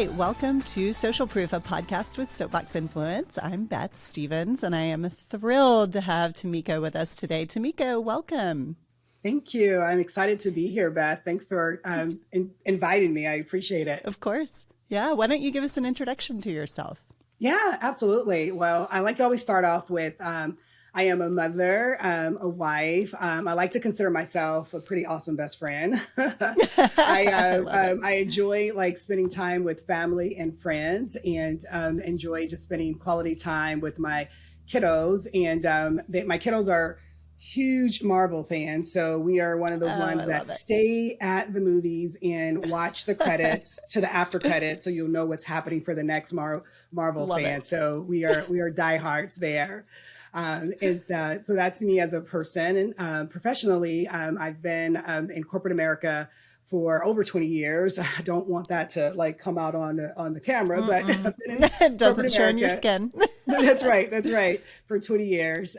right, welcome to Social Proof, a podcast with Soapbox Influence. I'm Beth Stephens, and I am thrilled to have Tamiko with us today. Tamiko, welcome. Thank you. I'm excited to be here, Beth. Thanks for inviting me. I appreciate it. Of course. Yeah. Why don't you give us an introduction to yourself? Yeah, absolutely. Well, I like to always start off with I am a mother, a wife. I like to consider myself a pretty awesome best friend. I enjoy like spending time with family and friends, and enjoy just spending quality time with my kiddos. And my kiddos are huge Marvel fans, so we are one of those ones that stay at the movies and watch the credits to the after credits, so you'll know what's happening for the next Marvel fan. So we are diehards there. So that's me as a person. And professionally, I've been in corporate America for over 20 years. I don't want that to like come out on the camera, but it doesn't show in your skin. That's right. For 20 years,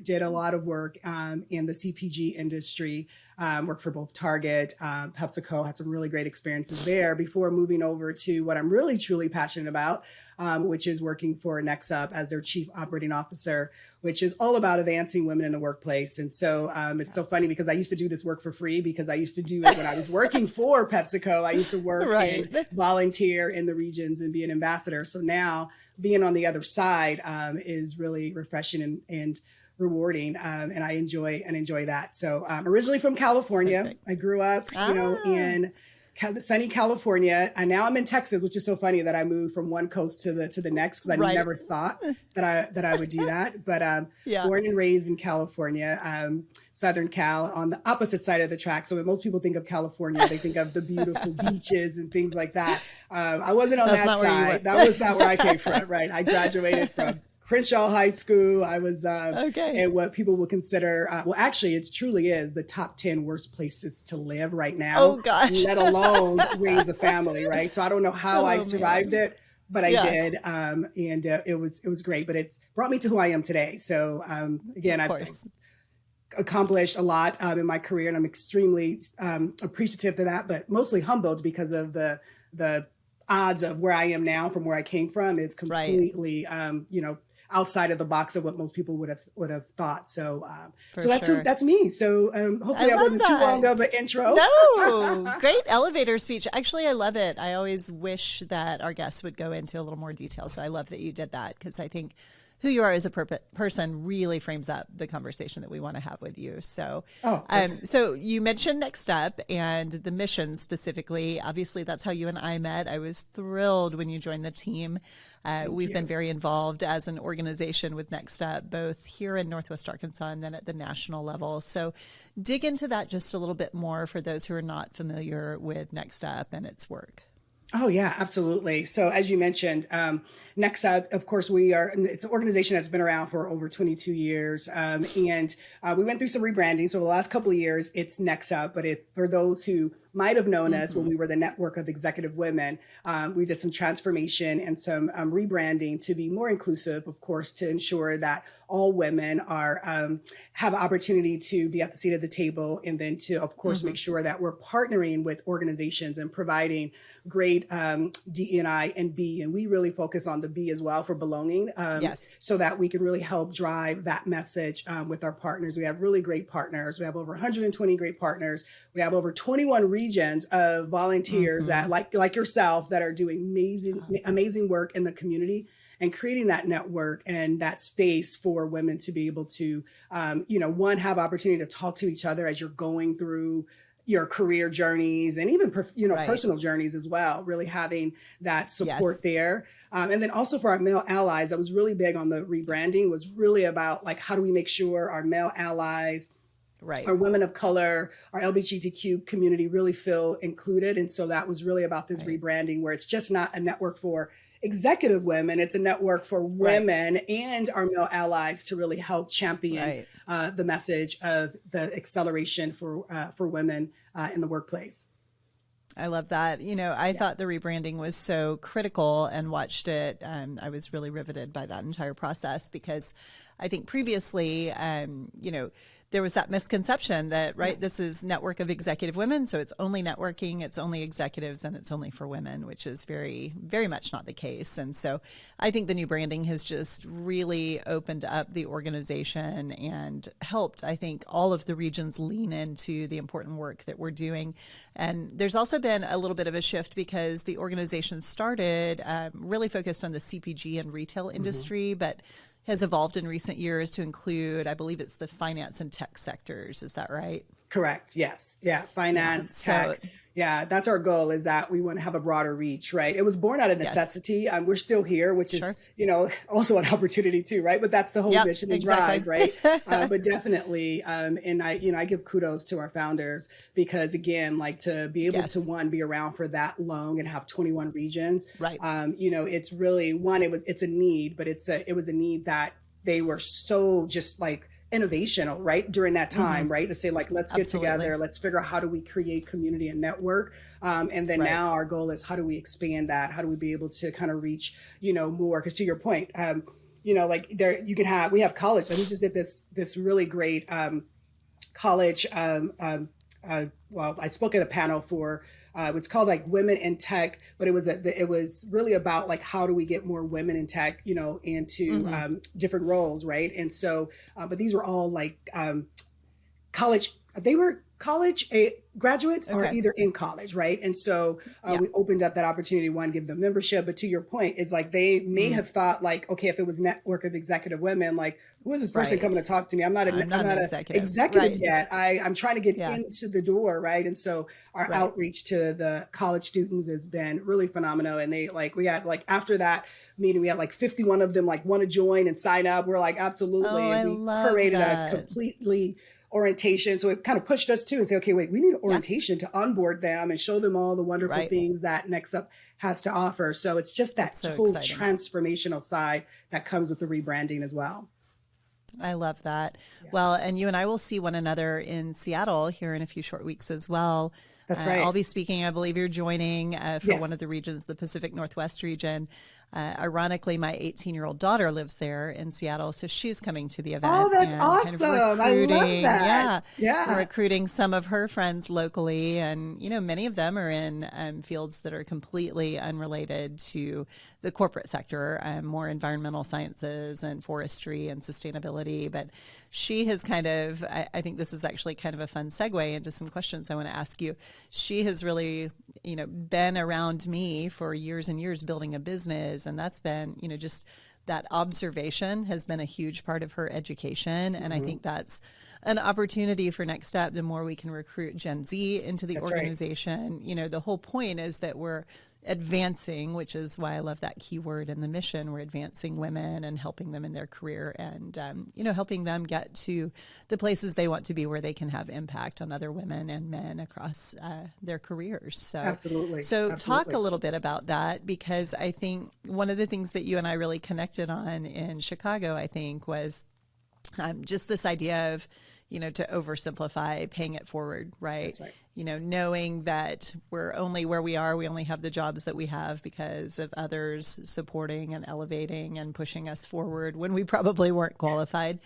did a lot of work in the CPG industry. Worked for both Target, PepsiCo, had some really great experiences there before moving over to what I'm really truly passionate about, which is working for NextUp as their chief operating officer, which is all about advancing women in the workplace. And so it's so funny because I used to do this work for free because I used to do it when I was working for PepsiCo. I used to work and volunteer in the regions and be an ambassador. So now being on the other side is really refreshing and rewarding, and I enjoy that. So I'm originally from California. Perfect. I grew up, in sunny California, and now I'm in Texas, which is so funny that I moved from one coast to the next because I never thought that I would do that. But born and raised in California, Southern Cal, on the opposite side of the track. So when most people think of California, they think of the beautiful beaches and things like that. I wasn't on that side. That was not where I came from. Right, I graduated from Crenshaw High School. I was in what people would consider, well, actually, it truly is the top 10 worst places to live right now. Oh, gosh. Let alone raise a family, right? So I don't know how I survived it, but I did. And it was great, but it brought me to who I am today. So again, I've accomplished a lot in my career, and I'm extremely appreciative to that, but mostly humbled because of the odds of where I am now from where I came from is completely, outside of the box of what most people would have thought. So, that's me. So, hopefully I wasn't too long of an intro. No, great elevator speech. Actually, I love it. I always wish that our guests would go into a little more detail. So I love that you did that, because I think who you are as a person really frames up the conversation that we want to have with you. So, so you mentioned NextUp and the mission specifically. Obviously, that's how you and I met. I was thrilled when you joined the team. We've been very involved as an organization with NextUp, both here in Northwest Arkansas and then at the national level. So dig into that just a little bit more for those who are not familiar with NextUp and its work. Oh, yeah, absolutely. So as you mentioned, NextUp, of course, it's an organization that's been around for over 22 years. And we went through some rebranding. So the last couple of years, it's NextUp. But for those who might have known us when we were the Network of Executive Women, we did some transformation and some rebranding to be more inclusive, of course, to ensure that all women have opportunity to be at the seat of the table, and then to, of course, make sure that we're partnering with organizations and providing great D&I and B. And we really focus on the B as well for belonging, so that we can really help drive that message with our partners. We have really great partners. We have over 120 great partners. We have over 21 regions of volunteers that like yourself that are doing amazing work in the community and creating that network and that space for women to be able to, have opportunity to talk to each other as you're going through your career journeys and even, personal journeys as well, really having that support there. And then also for our male allies, I was really big on the rebranding, was really about like, how do we make sure our male allies, our women of color, our LGBTQ community really feel included. And so that was really about this rebranding, where it's just not a network for executive women, it's a network for women and our male allies to really help champion the message of the acceleration for women in the workplace. I love that. I thought the rebranding was so critical and watched it. I was really riveted by that entire process, because I think previously, there was that misconception that, right, this is network of executive women, so it's only networking, it's only executives, and it's only for women, which is very, very much not the case. And so I think the new branding has just really opened up the organization and helped, I think, all of the regions lean into the important work that we're doing. And there's also been a little bit of a shift because the organization started really focused on the CPG and retail industry, but has evolved in recent years to include, I believe it's the finance and tech sectors. Is that right? Correct. Yes. Yeah. Finance, tech. Yeah. That's our goal, is that we want to have a broader reach, right? It was born out of necessity. We're still here, which is, also an opportunity too, right? But that's the whole mission and drive, right? But definitely, and I give kudos to our founders because, again, like, to be able to be around for that long and have 21 regions, right? It's really it's a need, but it was a need that they were so just like innovational, right? During that time, right? To say, like, let's get together, let's figure out how do we create community and network. And then now our goal is, how do we expand that? How do we be able to kind of reach, more? Because to your point, like, we have college. Like, we just did this really great college. Well, I spoke at a panel for, it's called like Women in Tech, but it was really about, like, how do we get more women in tech, into different roles, right? And so, but these were all like college. They were college graduates or either in college, right? And so we opened up that opportunity, give them membership. But to your point, is like, they may have thought, like, okay, if it was network of executive women, like, who is this person coming to talk to me? I'm not an executive yet. I'm trying to get into the door, right? And so our outreach to the college students has been really phenomenal. And we had, like, after that meeting, we had like 51 of them like want to join and sign up. We're like, absolutely. And we created a completely orientation. So it kind of pushed us too and say, okay, wait, we need orientation to onboard them and show them all the wonderful things that NextUp has to offer. So it's just that whole transformational side that comes with the rebranding as well. I love that. Yeah. Well, and you and I will see one another in Seattle here in a few short weeks as well. That's right. I'll be speaking. I believe you're joining for one of the regions, the Pacific Northwest region. Ironically, my 18-year-old daughter lives there in Seattle, so she's coming to the event. Oh, that's awesome. Kind of I love that. Yeah. Recruiting some of her friends locally. And, many of them are in fields that are completely unrelated to the corporate sector, more environmental sciences and forestry and sustainability. But she has kind of, I think this is actually kind of a fun segue into some questions I want to ask you. She has really, been around me for years and years building a business. And that's been, just that observation has been a huge part of her education. And I think that's an opportunity for NextUp. The more we can recruit Gen Z into the organization, the whole point is that we're advancing, which is why I love that keyword in the mission. We're advancing women and helping them in their career and, helping them get to the places they want to be where they can have impact on other women and men across their careers. So, Absolutely. Talk a little bit about that, because I think one of the things that you and I really connected on in Chicago, I think, was just this idea of, to oversimplify, paying it forward, right? That's right. Knowing that we're only where we are, we only have the jobs that we have because of others supporting and elevating and pushing us forward when we probably weren't qualified.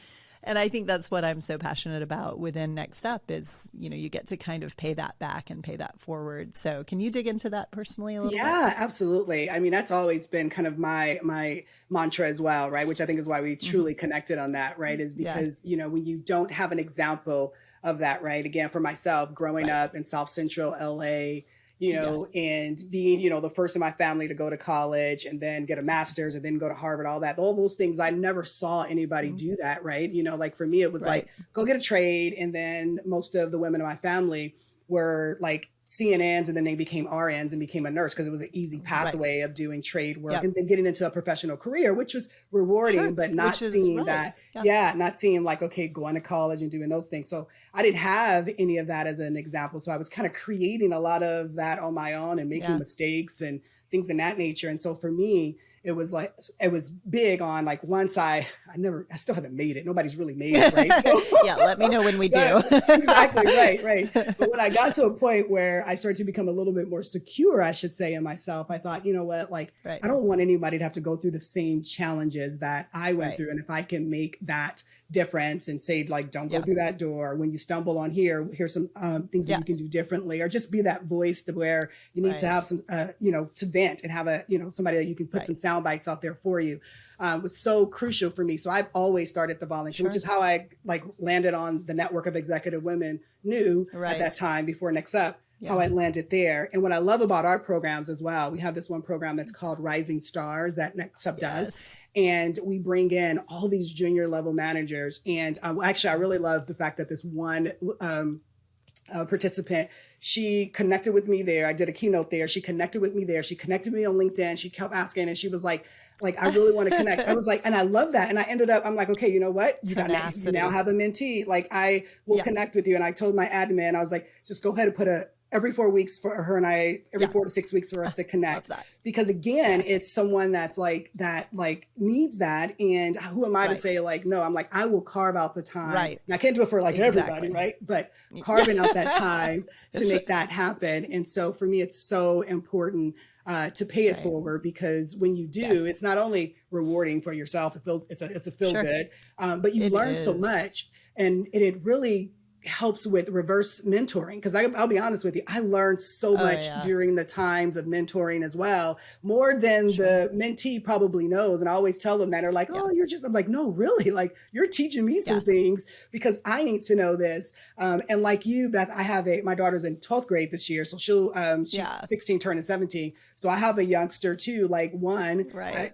And I think that's what I'm so passionate about within NextUp is, you get to kind of pay that back and pay that forward. So can you dig into that personally a little bit? Yeah, absolutely. I mean, that's always been kind of my mantra as well, right? Which I think is why we truly connected on that, right? Is because, when you don't have an example of that, right? Again, for myself, growing up in South Central LA, and being, the first in my family to go to college and then get a master's and then go to Harvard, all those things, I never saw anybody do that, right? Like for me, it was like, go get a trade. And then most of the women in my family were like CNNs, and then they became RNs and became a nurse because it was an easy pathway of doing trade work and then getting into a professional career, which was rewarding, but not seeing that. Not seeing like, okay, going to college and doing those things. So I didn't have any of that as an example. So I was kind of creating a lot of that on my own and making mistakes and things in that nature. And so for me, it was big on like once I still haven't made it. Nobody's really made it, right? So, yeah, let me know when we do. Exactly, right. But when I got to a point where I started to become a little bit more secure, I should say, in myself, I thought, you know what, like, right. I don't want anybody to have to go through the same challenges that I went through. And if I can make that difference and say, like, don't go through that door. When you stumble on here's some things that you can do differently, or just be that voice to where you need to have some, to vent and have somebody that you can put some sound bites out there for you. Was so crucial for me. So I've always started the volunteer, which is how I landed on the network of executive women new at that time before NextUp. How I landed there. And what I love about our programs as well, we have this one program that's called Rising Stars that NextUp does. And we bring in all these junior level managers. And actually, I really love the fact that this one participant, she connected with me there. I did a keynote there. She connected with me there. She connected me on LinkedIn. She kept asking, and she was like, I really want to connect. I was like, and I love that. And I ended up, I'm like, okay, you know what? You now have a mentee. Like, I will connect with you. And I told my admin, I was like, just go ahead and put every 4 weeks for her and I, every 4 to 6 weeks for us to connect. Because again, it's someone that's needs that. And who am I to say no, I'm like, I will carve out the time. And I can't do it for everybody, right? But carving out that time to make that happen. And so for me, it's so important to pay it forward, because when you do, it's not only rewarding for yourself, it's a feel good, but you learn so much, and it really helps with reverse mentoring. Because I'll be honest with you, I learned so much during the times of mentoring as well, more than the mentee probably knows. And I always tell them that, they're like, oh, I'm like, no, really, like, you're teaching me some things, because I need to know this. And like you, Beth, my daughter's in 12th grade this year. So she's 16 turning 17. So I have a youngster too,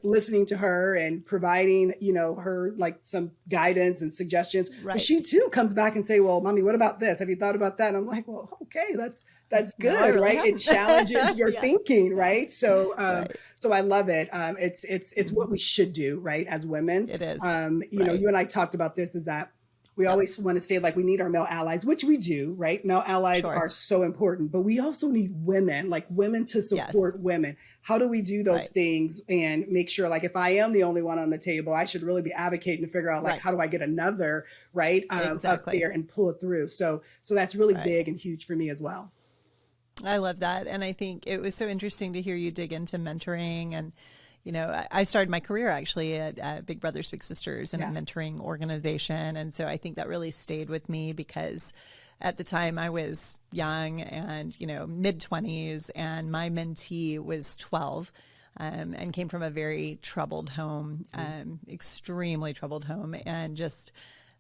listening to her and providing, her some guidance and suggestions. But she too comes back and say, well, Mommy, what about this? Have you thought about that? And I'm like, well, okay, that's good, right? It challenges your thinking, right? So, so I love it. It's what we should do, right? As women, it is. You and I talked about this, is that we always want to say we need our male allies, which we do, right? Male allies are so important, but we also need women to support women. How do we do those things and make sure, if I am the only one on the table, I should really be advocating to figure out how do I get another up there and pull it through. So that's really big and huge for me as well. I love that. And I think it was so interesting to hear you dig into mentoring. And I started my career actually at Big Brothers Big Sisters in a mentoring organization. And so I think that really stayed with me, because at the time I was young and, mid-20s, and my mentee was 12 and came from a very troubled home, extremely troubled home. And just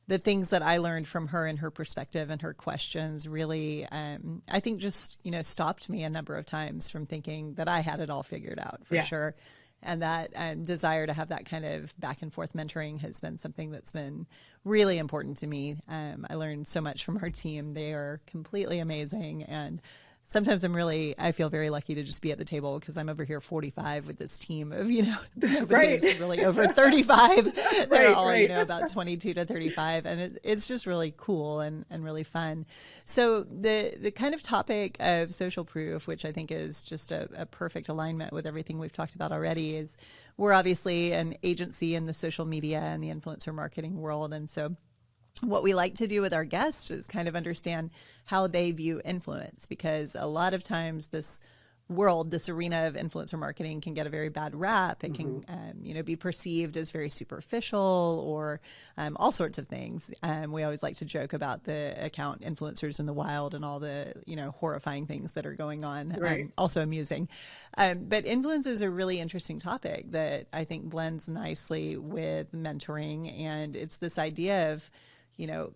the things that I learned from her and her perspective and her questions really, I think just, stopped me a number of times from thinking that I had it all figured out for sure. And that desire to have that kind of back and forth mentoring has been something that's been really important to me. I learned so much from our team. They are completely amazing. And sometimes I feel very lucky to just be at the table, because I'm over here 45 with this team of, nobody's really over 35. They're all, about 22 to 35. And it's just really cool and really fun. So the kind of topic of social proof, which I think is just a perfect alignment with everything we've talked about already, is we're obviously an agency in the social media and the influencer marketing world. And so what we like to do with our guests is kind of understand how they view influence, because a lot of times this arena of influencer marketing can get a very bad rap. It can, be perceived as very superficial, or all sorts of things. We always like to joke about the account influencers in the wild and all the, horrifying things that are going on. Also amusing. But influence is a really interesting topic that I think blends nicely with mentoring. And it's this idea of,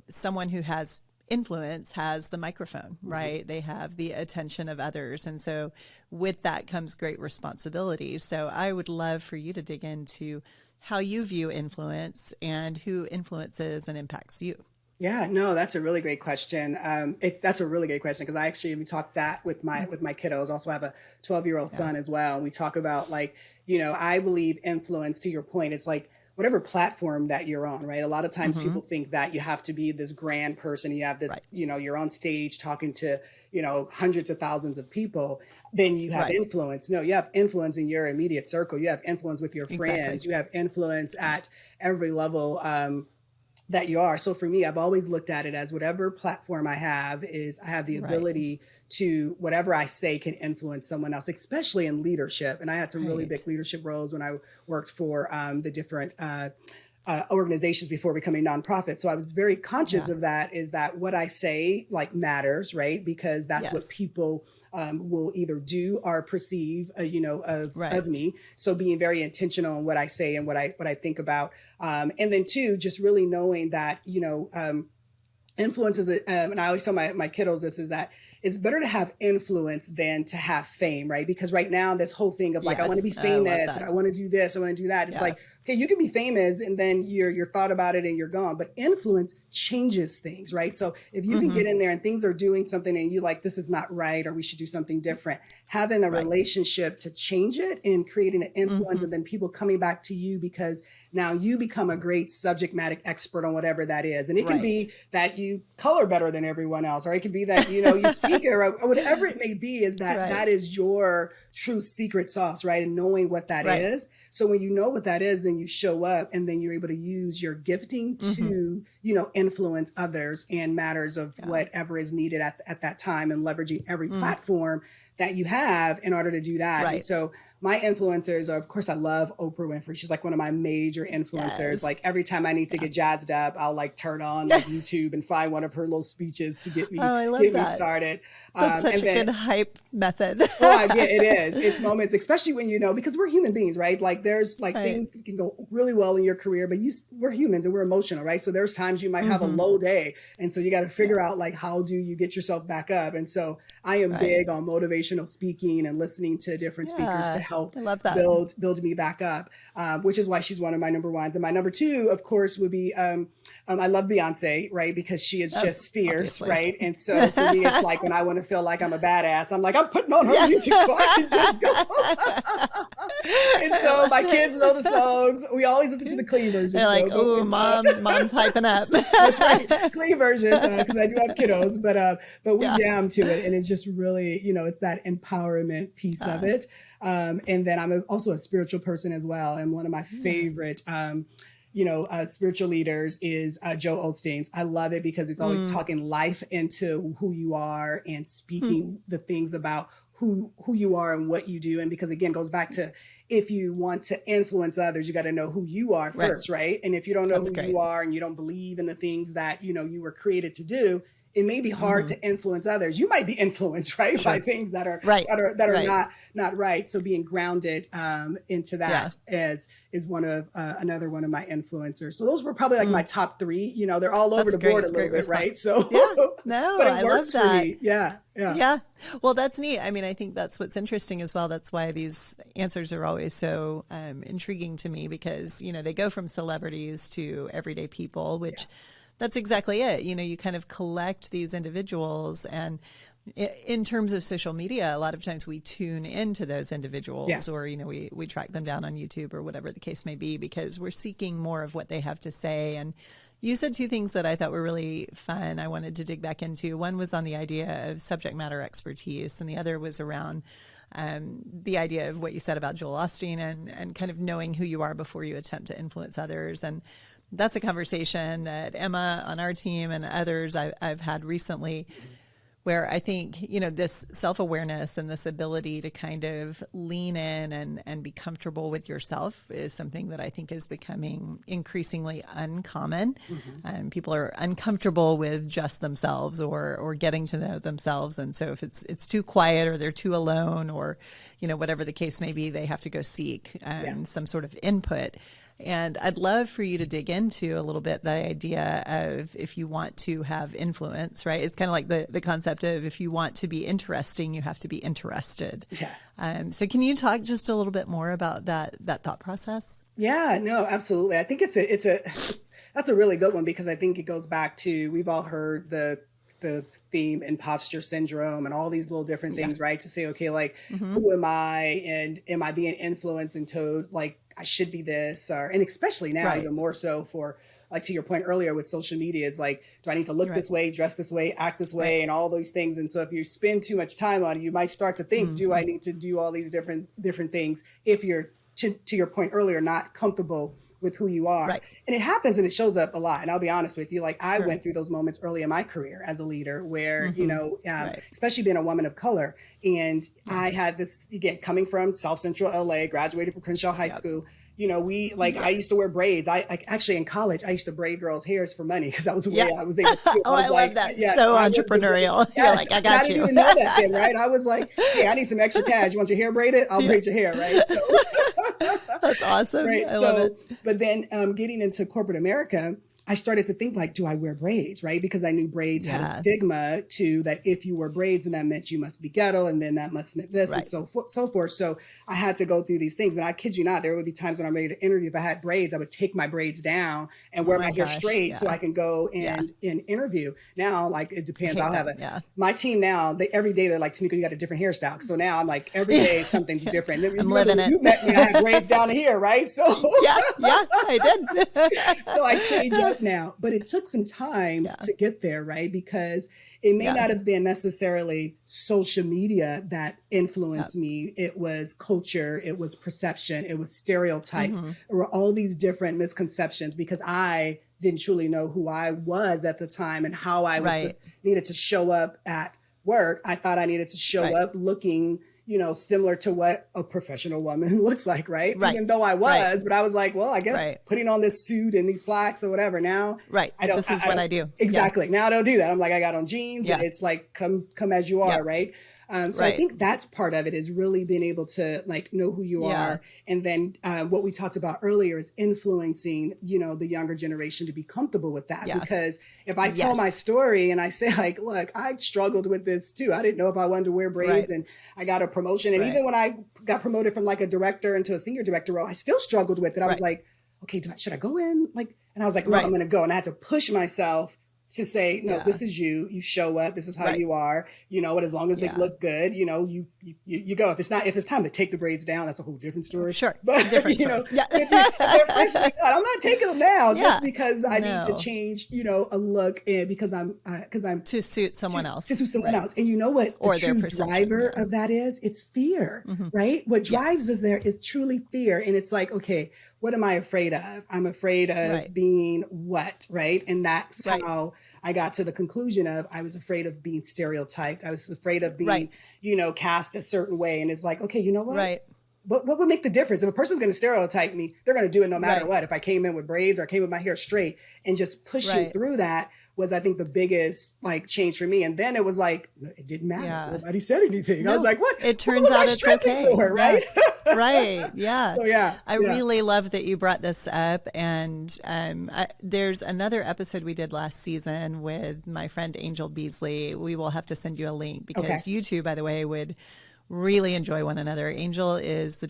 someone who has influence has the microphone, right? They have the attention of others. And so with that comes great responsibility. So I would love for you to dig into how you view influence and who influences and impacts you. Yeah, no, that's a really great question. That's a really great question, because we talk that with my kiddos. Also have a 12-year-old son as well. And we talk about I believe influence, to your point, it's whatever platform that you're on, right? A lot of times people think that you have to be this grand person. You have this, you're on stage talking to, hundreds of thousands of people, then you have influence. No, you have influence in your immediate circle. You have influence with your friends. You have influence at every level that you are. So for me, I've always looked at it as whatever platform I have the ability to, whatever I say can influence someone else, especially in leadership. And I had some really big leadership roles when I worked for the different organizations before becoming nonprofit. So I was very conscious of that, is that what I say matters, right? Because that's what people will either do or perceive, of me. So being very intentional in what I say and what I think about. And then two, just really knowing that, influence is, and I always tell my kiddos this, is that it's better to have influence than to have fame, right? Because right now, this whole thing of I want to be famous, and I want to do this, I want to do that. It's okay, you can be famous and then you're thought about it and you're gone. But influence changes things, right? So if you can get in there and things are doing something and you this is not right, or we should do something different, having a relationship to change it and creating an influence, and then people coming back to you because now you become a great subject matter expert on whatever that is. And it can be that you color better than everyone else, or it could be that, you speak or whatever it may be, is that that is your true secret sauce, right? And knowing what that is. So when you know what that is, then you show up and then you're able to use your gifting to, influence others in matters of whatever is needed at that time, and leveraging every platform that you have in order to do that. And so my influencers are, of course, I love Oprah Winfrey. She's one of my major influencers. Every time I need to get jazzed up, I'll turn on YouTube and find one of her little speeches to get me, me started. That's such a good hype method. It is. It's moments, especially when, because we're human beings, right? There's things can go really well in your career, but we're humans and we're emotional, right? So there's times you might have a low day. And so you got to figure out how do you get yourself back up? And so I am big on motivational speaking and listening to different speakers to help build me back up, which is why she's one of my number ones. And my number two, of course, would be, I love Beyonce, right? Because she is just fierce, right? And so for me, it's when I want to feel like I'm a badass, I'm I'm putting on her music so I can just go. And so my kids know the songs. We always listen to the clean version. They're oh, mom's hyping up. That's right. Clean version, because I do have kiddos, but we jam to it. And it's just really, it's that empowerment piece of it. And then I'm also a spiritual person as well. And one of my favorite, spiritual leaders is Joe Osteen's. I love it because it's always talking life into who you are and speaking the things about who you are and what you do. And because again, it goes back to, if you want to influence others, you got to know who you are first, right? And if you don't know who you are and you don't believe in the things that, you were created to do, it may be hard to influence others. You might be influenced, right, by things that are not right. So being grounded into that is one of another one of my influencers. So those were probably my top three. They're all over the board a little bit, right? So but it works for me. Yeah. Well, that's neat. I mean, I think that's what's interesting as well. That's why these answers are always so intriguing to me, because they go from celebrities to everyday people, which. That's exactly it. You kind of collect these individuals, and in terms of social media, a lot of times we tune into those individuals, or, we track them down on YouTube or whatever the case may be, because we're seeking more of what they have to say. And you said two things that I thought were really fun. I wanted to dig back into. One was on the idea of subject matter expertise, and the other was around the idea of what you said about Joel Osteen and kind of knowing who you are before you attempt to influence others. And that's a conversation that Emma on our team and others I've had recently, where I think, this self-awareness and this ability to kind of lean in and be comfortable with yourself is something that I think is becoming increasingly uncommon. People are uncomfortable with just themselves or getting to know themselves. And so if it's too quiet, or they're too alone, or, whatever the case may be, they have to go seek some sort of input. And I'd love for you to dig into a little bit the idea of, if you want to have influence, right? It's kind of like the concept of, if you want to be interesting, you have to be interested. So can you talk just a little bit more about that thought process? Yeah, no, absolutely. I think that's a really good one, because I think it goes back to, we've all heard the theme imposter syndrome and all these little different things, right? To say, okay, who am I, and am I being influenced and told I should be this, and especially now, Right. even more so for, like, to your point earlier with social media, it's like, do I need to look Right. this way, dress this way, act this way, Right. and all those things? And so if you spend too much time on it, you might start to think, do I need to do all these different things if you're, to your point earlier, not comfortable with who you are. Right. And it happens and it shows up a lot. And I'll be honest with you, like, I Sure. went through those moments early in my career as a leader where, Right. especially being a woman of color. And I had this, again, coming from South Central LA, graduated from Crenshaw High School. I used to wear braids. Actually in college, I used to braid girls' hairs for money because that was the way I was able to do it. I love that. So entrepreneurial. You're like, I got I didn't you. even know that then, right? I was like, hey, I need some extra cash. You want your hair braided? I'll braid your hair, right? So, That's awesome. right. I love it. But then getting into corporate America, I started to think, like, do I wear braids, right? Because I knew braids had a stigma to that. If you wore braids, and that meant you must be ghetto, and then that must mean this, and so forth. So I had to go through these things. And I kid you not, there would be times when I'm ready to interview. If I had braids, I would take my braids down and wear my hair straight so I can go and interview. Now, like, it depends. I'll have my team now, every day they're like, Tamiko, you got a different hairstyle. So now I'm like, every day something's different. I'm living it. You met me, I had braids down here, right? So yeah, I did. So I changed up now, but it took some time to get there, right? Because it may not have been necessarily social media that influenced me. It was culture, it was perception, it was stereotypes. There were all these different misconceptions because I didn't truly know who I was at the time and how I was needed to show up at work. I thought I needed to show up looking, similar to what a professional woman looks like, right? Even though I was, but I was like, well, I guess putting on this suit and these slacks or whatever. Now, this is what I do. Exactly. Now I don't do that. I'm like, I got on jeans and it's like, come as you are, right? So I think that's part of it, is really being able to, like, know who you are. And then what we talked about earlier is influencing, the younger generation to be comfortable with that. Because if I tell my story and I say, like, look, I struggled with this too. I didn't know if I wanted to wear braids and I got a promotion. And even when I got promoted from like a director into a senior director role, I still struggled with it. I was like, okay, should I go in? And I was like, no, I'm going to go. And I had to push myself to say, no, this is you show up, this is how you are, and as long as they look good, you go. If it's time to take the braids down, that's a whole different story. Sure. But different story. I'm not taking them down just because I need to change, a look, and because I'm to suit someone else. To suit someone else. And you know what or the their true perception driver of that is? It's fear, right? What drives us there is truly fear. And it's like, okay, what am I afraid of? I'm afraid of being what, right? And that's how I got to the conclusion of, I was afraid of being stereotyped. I was afraid of being, cast a certain way. And it's like, okay, you know what? What would make the difference? If a person's going to stereotype me, they're going to do it no matter what. If I came in with braids or I came with my hair straight, and just pushing through that was, I think, the biggest change for me. And then it was like, it didn't matter. Nobody said anything. I was like, what? It turns out it's okay. For, right? Right. Yeah. So, I really love that you brought this up. And there's another episode we did last season with my friend Angel Beasley. We will have to send you a link because you two, by the way, would really enjoy one another. Angel is the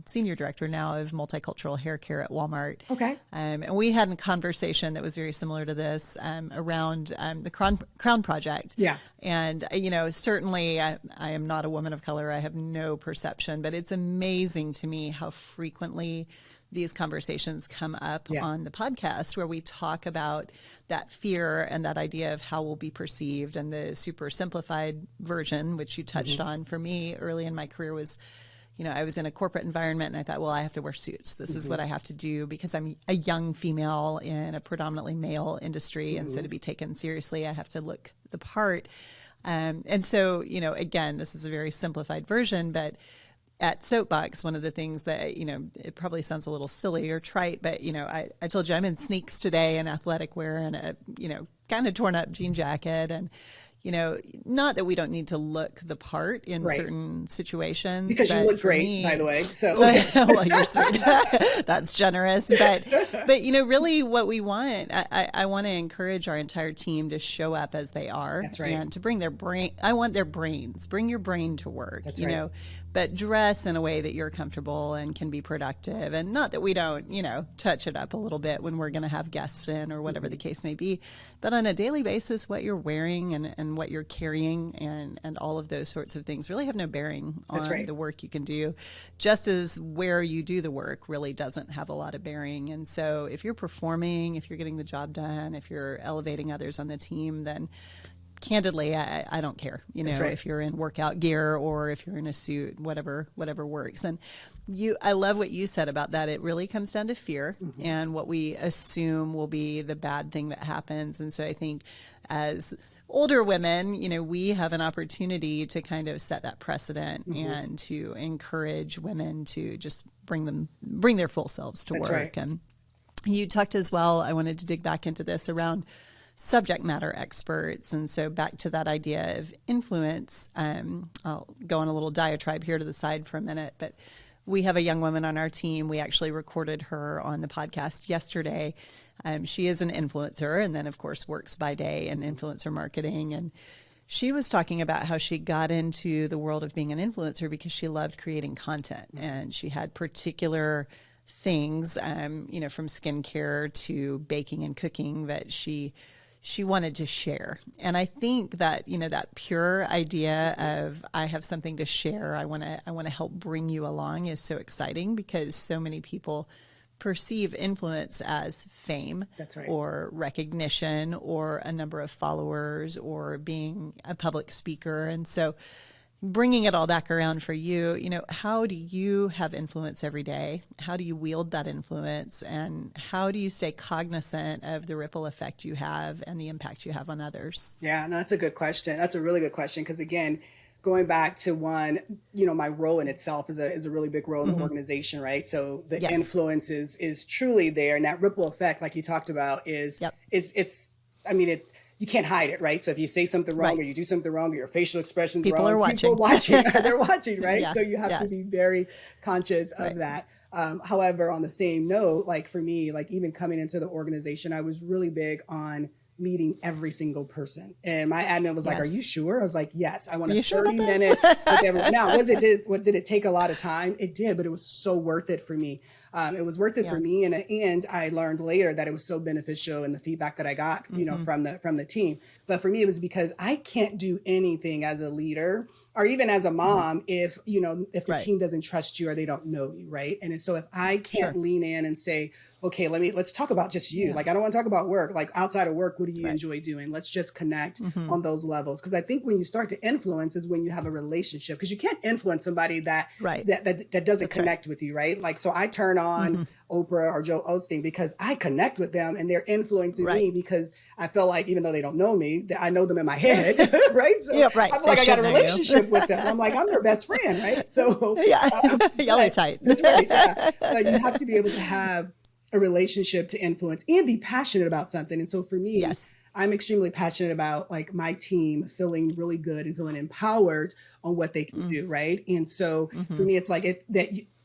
senior director now of multicultural hair care at Walmart. Okay. And we had a conversation that was very similar to this around the Crown Project. Yeah. And, certainly I am not a woman of color. I have no perception, but it's amazing to me how frequently these conversations come up on the podcast, where we talk about that fear and that idea of how we'll be perceived, and the super simplified version, which you touched on. For me, early in my career was, I was in a corporate environment and I thought, well, I have to wear suits. This is what I have to do because I'm a young female in a predominantly male industry. And so to be taken seriously, I have to look the part. And so, again, this is a very simplified version, but at Soapbox, one of the things that, it probably sounds a little silly or trite, but, I told you I'm in sneaks today and athletic wear and a, kind of torn up jean jacket. And, not that we don't need to look the part in certain situations. Because you look great, by the way. So well, you're sweet. That's generous. But really what we want, I want to encourage our entire team to show up as they are. That's right. And to bring their brain. I want their brains. Bring your brain to work. That's right. But dress in a way that you're comfortable and can be productive. And not that we don't, touch it up a little bit when we're going to have guests in or whatever the case may be. But on a daily basis, what you're wearing and and what you're carrying and all of those sorts of things really have no bearing on the work you can do, just as where you do the work really doesn't have a lot of bearing. And so if you're performing, if you're getting the job done, if you're elevating others on the team, then candidly, I don't care, if you're in workout gear or if you're in a suit, whatever works. And I love what you said about that. It really comes down to fear and what we assume will be the bad thing that happens. And so I think as older women, we have an opportunity to kind of set that precedent and to encourage women to just bring their full selves to work. And you talked as well, I wanted to dig back into this around subject matter experts. And so back to that idea of influence, I'll go on a little diatribe here to the side for a minute, but we have a young woman on our team. We actually recorded her on the podcast yesterday. She is an influencer and then of course works by day in influencer marketing. And she was talking about how she got into the world of being an influencer because she loved creating content and she had particular things, from skincare to baking and cooking that she wanted to share. And I think that, that pure idea of I have something to share, I want to help bring you along is so exciting because so many people perceive influence as fame or recognition or a number of followers or being a public speaker. And so bringing it all back around for you, how do you have influence every day? How do you wield that influence? And how do you stay cognizant of the ripple effect you have and the impact you have on others? Yeah, no, that's a good question. That's a really good question. Because again, going back to one, my role in itself is a really big role in the organization, right? So the influence is truly there. And that ripple effect, like you talked about, you can't hide it, right? So if you say something wrong or you do something wrong or your facial expression's people wrong, are watching. They're watching, right? So you have to be very conscious of that. However, on the same note, like for me, like even coming into the organization, I was really big on meeting every single person. And my admin was like, "Are you sure?" I was like, "Yes, I want a 30-minute with everyone." Now, did it take a lot of time? It did, but it was so worth it for me. It was worth it for me, and I learned later that it was so beneficial in the feedback that I got, from the team. But for me, it was because I can't do anything as a leader or even as a mom if the team doesn't trust you or they don't know you, right? And so if I can't lean in and say, okay, let's talk about just you. Like, I don't want to talk about work. Like outside of work, what do you enjoy doing? Let's just connect on those levels. Because I think when you start to influence is when you have a relationship, because you can't influence somebody that doesn't connect with you, right? Like, so I turn on Oprah or Joe Osteen because I connect with them and they're influencing me because I feel like even though they don't know me, I know them in my head, right? So I feel like I got a relationship with them. I'm like, I'm their best friend, right? So y'all are tight. That's right. Yeah. But you have to be able to have a relationship to influence and be passionate about something. And so for me, I'm extremely passionate about like my team feeling really good and feeling empowered on what they can do. Right. And so for me, it's like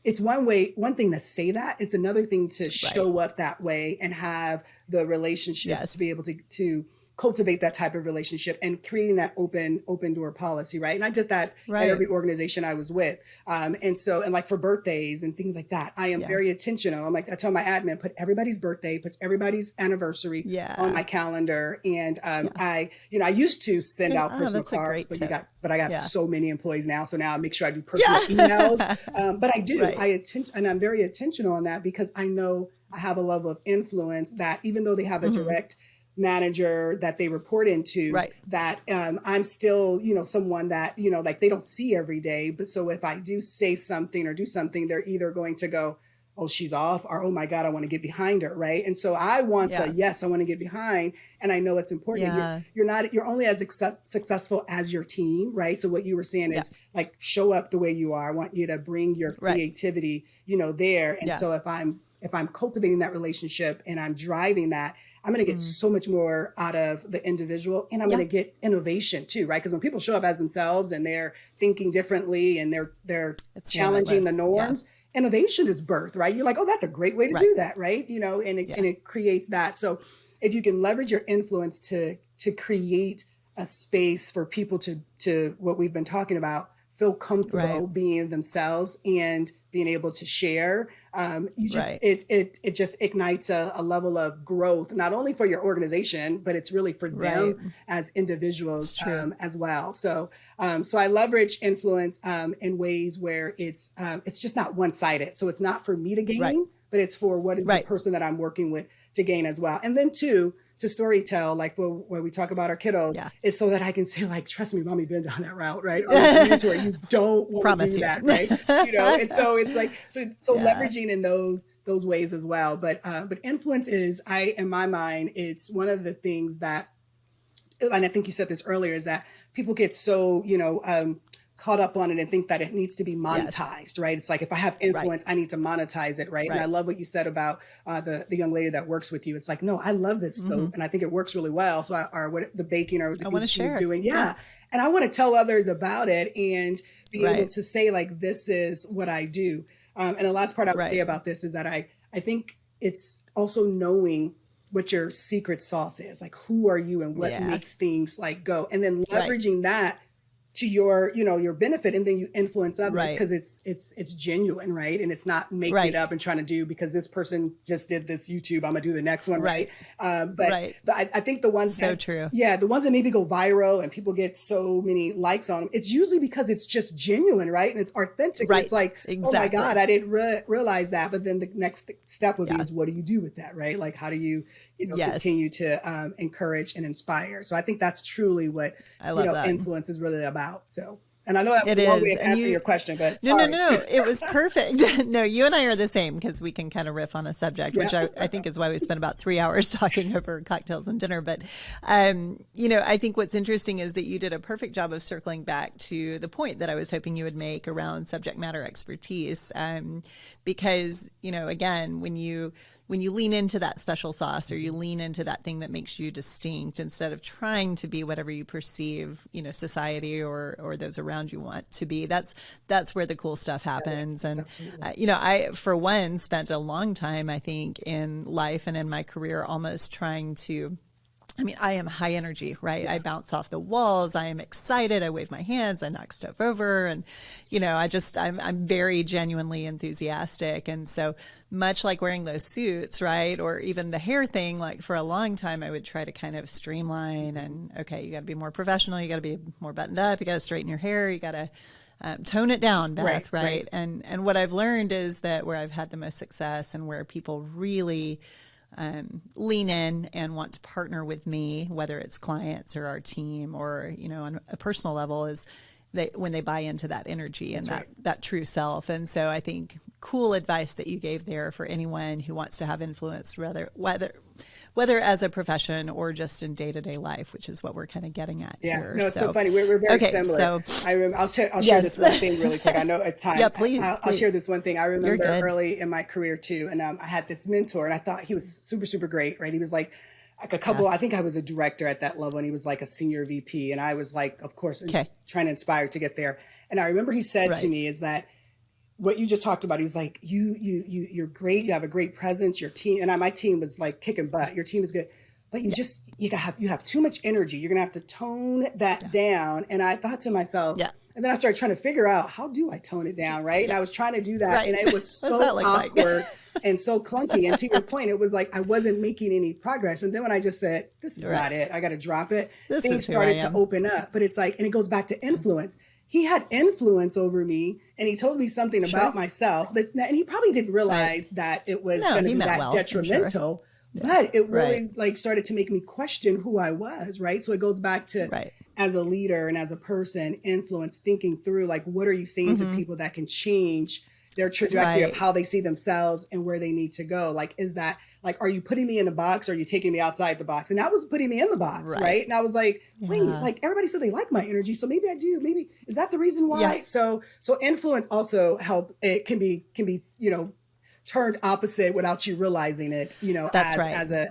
it's one thing to say that, it's another thing to show up that way and have the relationships to be able to cultivate that type of relationship and creating that open door policy. Right. And I did that at every organization I was with. And like for birthdays and things like that, I am very intentional. I'm like, I tell my admin, put everybody's birthday, puts everybody's anniversry on my calendar. And I used to send out personal cards, but I got so many employees now. So now I make sure I do personal emails. But I do, and I'm very intentional on that because I know I have a level of influence that even though they have a direct manager that they report into, that I'm still, someone that, like they don't see every day. But so if I do say something or do something, they're either going to go, "Oh, she's off," or, "Oh my God, I want to get behind her." Right. And so I want I want to get behind. And I know it's important. You're only as successful as your team. Right. So what you were saying is like, show up the way you are. I want you to bring your creativity, there. And so if I'm cultivating that relationship and I'm driving that, I'm going to get so much more out of the individual, and I'm going to get innovation too, right? Because when people show up as themselves and they're thinking differently and they're challenging the norms, innovation is birth, right? You're like, oh, that's a great way to do that, right? And it creates that. So if you can leverage your influence to create a space for people to what we've been talking about, feel comfortable being themselves and being able to share, you just it just ignites a level of growth, not only for your organization, but it's really for them as individuals as well. So so I leverage influence in ways where it's just not one-sided. So it's not for me to gain, but it's for what is the person that I'm working with to gain as well. And then two, to storytell, like when we talk about our kiddos, is so that I can say, like, trust me, mommy been down that route, right? Or mentor, you don't want to do that, right? You know, and so it's like, so leveraging in those ways as well. But influence is, in my mind, it's one of the things that, and I think you said this earlier, is that people get so, caught up on it and think that it needs to be monetized, right? It's like, if I have influence, I need to monetize it, right? And I love what you said about the young lady that works with you. It's like, no, I love this soap and I think it works really well. So what the baking or the things she's doing. Yeah. And I want to tell others about it and be able to say, like, this is what I do. And the last part I would say about this is that I think it's also knowing what your secret sauce is, like, who are you and what makes things like go, and then leveraging that to your, your benefit, and then you influence others because it's genuine, right? And it's not making it up and trying to do because this person just did this YouTube, I'm gonna do the next one, right? But I think the ones the ones that maybe go viral and people get so many likes on them, it's usually because it's just genuine, right? And it's authentic. It's like, oh my God, I didn't realize that. But then the next step would be is, what do you do with that, right? Like, how do you continue to encourage and inspire? So I think that's truly what influence is really about. So, and I know that was a long way of answering your question, but no, it was perfect. No, you and I are the same, because we can kind of riff on a subject, which I think is why we spent about 3 hours talking over cocktails and dinner. But, I think what's interesting is that you did a perfect job of circling back to the point that I was hoping you would make around subject matter expertise. Because, again, when you lean into that special sauce, or you lean into that thing that makes you distinct, instead of trying to be whatever you perceive, society or those around you want to be, that's where the cool stuff happens. And, I, for one, spent a long time, I think, in life and in my career almost trying to, I am high energy, right? I bounce off the walls. I am excited. I wave my hands. I knock stuff over. And, I'm very genuinely enthusiastic. And so much like wearing those suits, right? Or even the hair thing, like, for a long time, I would try to kind of streamline and, okay, you got to be more professional. You got to be more buttoned up. You got to straighten your hair. You got to tone it down, Beth, right? And what I've learned is that where I've had the most success and where people really lean in and want to partner with me, whether it's clients or our team or, on a personal level, is when they buy into that energy and that true self. And so I think cool advice that you gave there for anyone who wants to have influence, whether as a profession or just in day-to-day life, which is what we're kind of getting at here. No, it's so funny. We're very similar. So I'll share this one thing really quick. I know at times. Yeah, please. I'll share this one thing. I remember early in my career too, and I had this mentor, and I thought he was super, super great, right? He was like a couple, I think I was a director at that level, and he was like a senior VP. And I was like, of course, trying to inspire to get there. And I remember he said to me is that what you just talked about, he was like, you're great. You have a great presence. Your team, and my team was like kicking butt. Your team is good, but you have too much energy. You're going to have to tone that down. And I thought to myself, and then I started trying to figure out, how do I tone it down? Right. And I was trying to do that. And it was so awkward and so clunky. And to your point, it was like, I wasn't making any progress. And then when I just said, this is not it, I got to drop it. Things started to open up, but it's like, and it goes back to influence. He had influence over me, and he told me something about myself and he probably didn't realize that it was going to be that detrimental, but it really like started to make me question who I was. Right. So it goes back to as a leader and as a person, influence, thinking through, like, what are you saying to people that can change their trajectory of how they see themselves and where they need to go? Like, is that, like, are you putting me in a box or are you taking me outside the box? And that was putting me in the box, right? And I was like, wait, like, everybody said they like my energy, so maybe I do. Maybe is that the reason why? So influence also it can be turned opposite without you realizing it, as an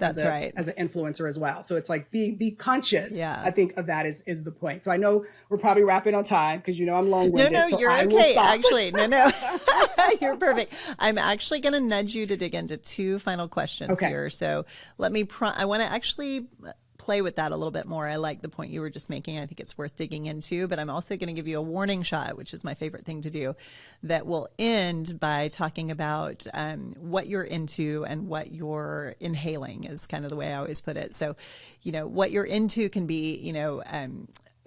influencer as well. So it's like, be conscious. I think of that is the point. So I know we're probably wrapping on time because, I'm long-winded. No, so you're okay. Actually, no, you're perfect. I'm actually going to nudge you to dig into two final questions here. So let me, I want to actually play with that a little bit more. I like the point you were just making. I think it's worth digging into, but I'm also going to give you a warning shot, which is my favorite thing to do, that will end by talking about what you're into and what you're inhaling is kind of the way I always put it. So, what you're into can be,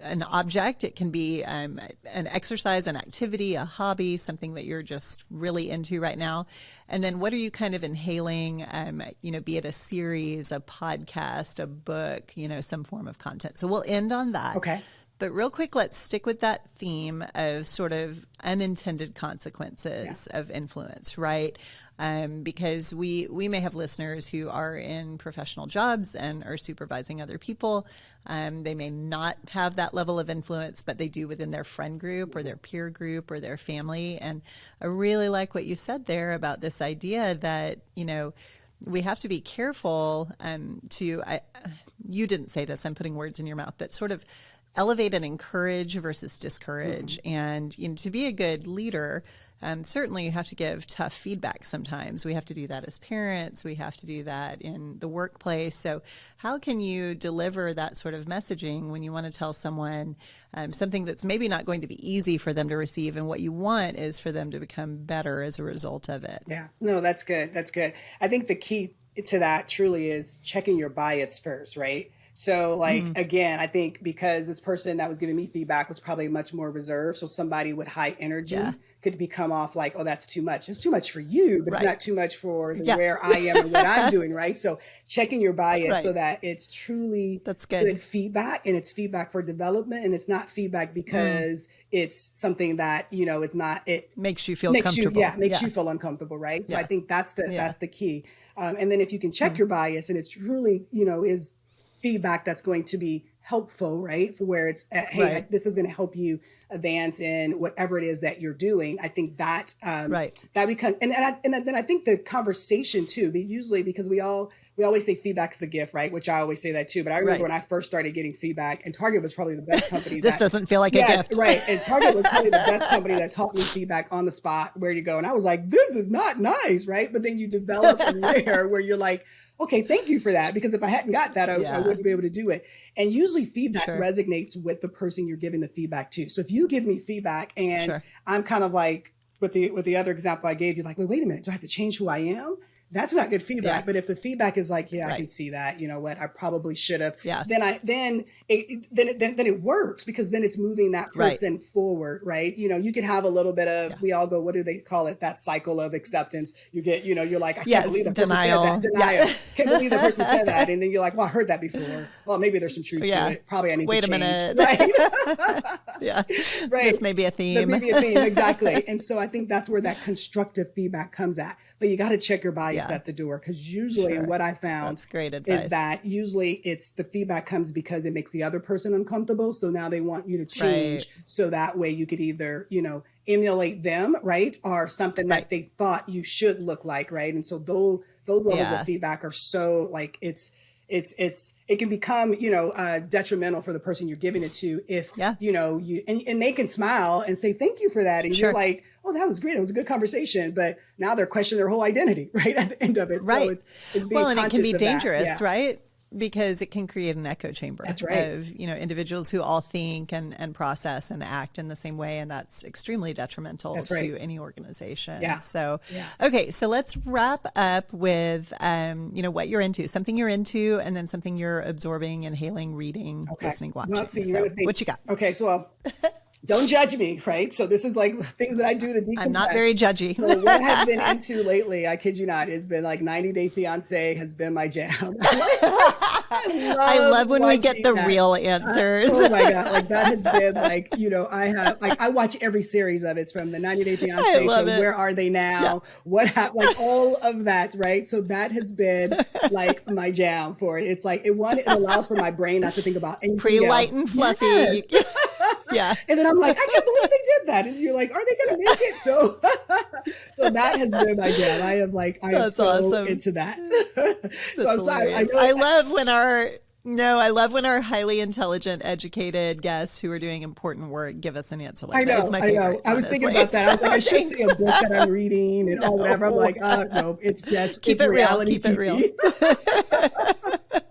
an object. It can be an exercise, an activity, a hobby, something that you're just really into right now. And then what are you kind of inhaling, be it a series, a podcast, a book, some form of content. So we'll end on that. Okay. But real quick, let's stick with that theme of sort of unintended consequences of influence, right? Because we may have listeners who are in professional jobs and are supervising other people. They may not have that level of influence, but they do within their friend group or their peer group or their family. And I really like what you said there about this idea that, we have to be careful you didn't say this, I'm putting words in your mouth, but sort of elevate and encourage versus discourage. And to be a good leader, certainly you have to give tough feedback sometimes. We have to do that as parents. We have to do that in the workplace. So how can you deliver that sort of messaging when you want to tell someone something that's maybe not going to be easy for them to receive, and what you want is for them to become better as a result of it? Yeah, no, that's good. That's good. I think the key to that truly is checking your bias first, right? So again, I think because this person that was giving me feedback was probably much more reserved. So somebody with high energy could become off like, oh, that's too much. It's too much for you, but it's not too much for where I am and what I'm doing. Right. So checking your bias so that it's truly good feedback, and it's feedback for development. And it's not feedback because it's something that, it's not, it makes you feel comfortable. Makes you feel uncomfortable. Right. So I think that's the key. And then if you can check your bias, and it's truly, is feedback that's going to be helpful, right? For where it's, hey, this is going to help you advance in whatever it is that you're doing. I think that that becomes, and then I think the conversation too, but usually because we always say feedback is a gift, right? Which I always say that too. But I remember when I first started getting feedback, and Target was probably the best company. This doesn't feel like a gift, right? And Target was probably the best company that taught me feedback on the spot, where to go. And I was like, this is not nice, right? But then you develop a layer where you're like, okay, thank you for that. Because if I hadn't got that, I wouldn't be able to do it. And usually feedback resonates with the person you're giving the feedback to. So if you give me feedback and I'm kind of like, with the other example I gave you, like, wait a minute, do I have to change who I am? That's not good feedback. But if the feedback is like, I can see that, you know what, I probably should have. Then it works, because then it's moving that person forward, right? You can have a little bit of, we all go, what do they call it? That cycle of acceptance. You get, you're like, I can't believe the person said that. Denial. Can't believe the person said that. And then you're like, well, I heard that before. Well, maybe there's some truth to it. Probably I need to change. Wait a minute. Right? This may be a theme. That may be a theme, exactly. And so I think that's where that constructive feedback comes at. But you got to check your bias at the door, because usually what I found is that usually it's the feedback comes because it makes the other person uncomfortable. So now they want you to change. So that way you could either, emulate them, right? Or something that they thought you should look like, right? And so those levels of feedback are so like, it can become, detrimental for the person you're giving it to if, and they can smile and say, thank you for that. And you're like, oh, that was great. It was a good conversation. But now they're questioning their whole identity, right? At the end of it. Right. So it's being well, and it can be conscious of dangerous, right? Because it can create an echo chamber of, individuals who all think and process and act in the same way. And that's extremely detrimental to any organization. So, okay. So let's wrap up with, what you're into, something you're into, and then something you're absorbing, inhaling, reading, listening, watching. Well, see, so what you got? Okay. So don't judge me, right? So this is like things that I do to decompress. I'm not very judgy. So what I've been into lately, I kid you not, has been like 90 Day Fiance has been my jam. I love when we get the real answers. Oh my God. Like that has been like, I watch every series of it, from the 90 Day Fiance to Where Are They Now? Like all of that, right? So that has been like my jam for it. It's like, it allows for my brain not to think about anything pretty else. Light and fluffy. Yeah. And then I'm like, I can't believe they did that. And you're like, are they going to make it? So that has been my jam. I am so awesome. Into that. So I'm sorry. I love when our highly intelligent, educated guests who are doing important work give us an answer like that. It's my favorite. I was thinking about that. I was like, I should see a book that I'm reading and all whatever. I'm like, no, it's just keep it reality real. Keep it real.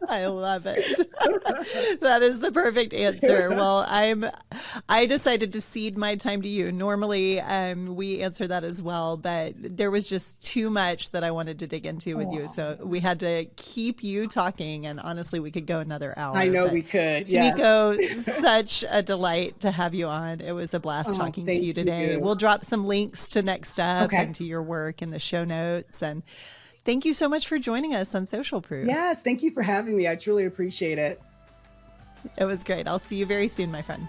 I I love it. That is the perfect answer. Well, I decided to cede my time to you. Normally, we answer that as well, but there was just too much that I wanted to dig into with you. So we had to keep you talking, and honestly, we could go another hour. I know we could. Tamiko, such a delight to have you on. It was a blast talking to you today. We'll drop some links to NextUp and to your work in the show notes. And thank you so much for joining us on Social Proof. Yes, thank you for having me. I truly appreciate it. It was great. I'll see you very soon, my friend.